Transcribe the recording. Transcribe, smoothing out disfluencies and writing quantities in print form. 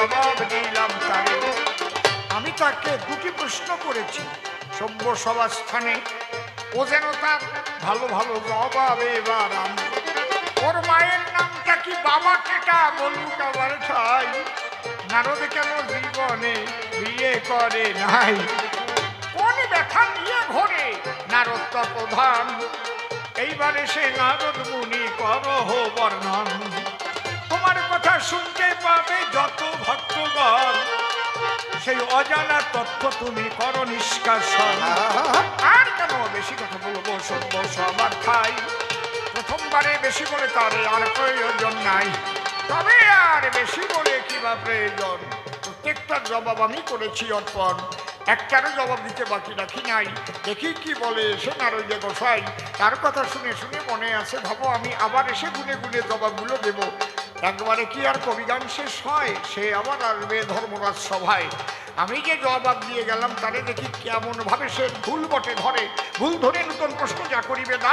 জবাব দিলাম তারে। আমি তাকে দুটি প্রশ্ন করেছি সভ্য সভাস্থানে, ও যেন তার ভালো ভালো জবাব এবার আনবে। ওর মায়ের নামটা কি বাবা কেটা বলুক আবার ঠাই, নারদ কেন জীবনে বিয়ে করে নাই, কোন ব্যথা নিয়ে ঘরে নারদ তো প্রধান, এইবারে সে নারদ মুনি করহ বর্ণন। তোমার কথা শুনতে পাবে যত ভক্তগণ, সেই অজানা তথ্য তুমি করো নিষ্কাশন। আর কেন বেশি কথা বলবো সভ্য সবার ঠাই, প্রথমবারে বেশি বলে তারে আর প্রয়োজন নাই, তবে আর বেশি বলে কিবা প্রয়োজন। প্রত্যেকটা জবাব আমি করেছি অর্পণ, একটারও জবাব দিতে বাকি রাখি নাই। দেখি কি বলে এসে নারদ গোসাই, তার কথা শুনে শুনে মনে আছে, ভাবো আমি আবার এসে গুনে গুনে জবাবগুলো দেব। একবারে কি আর কবিগান শেষ হয়, সে আবার আসবে ধর্মরাজ সভায়। আমি যে জবাব দিয়ে গেলাম তারে দেখি কেমন ভাবে সে ভুল বটে ধরে, ভুল ধরে নতুন প্রশ্ন যা করিবে না।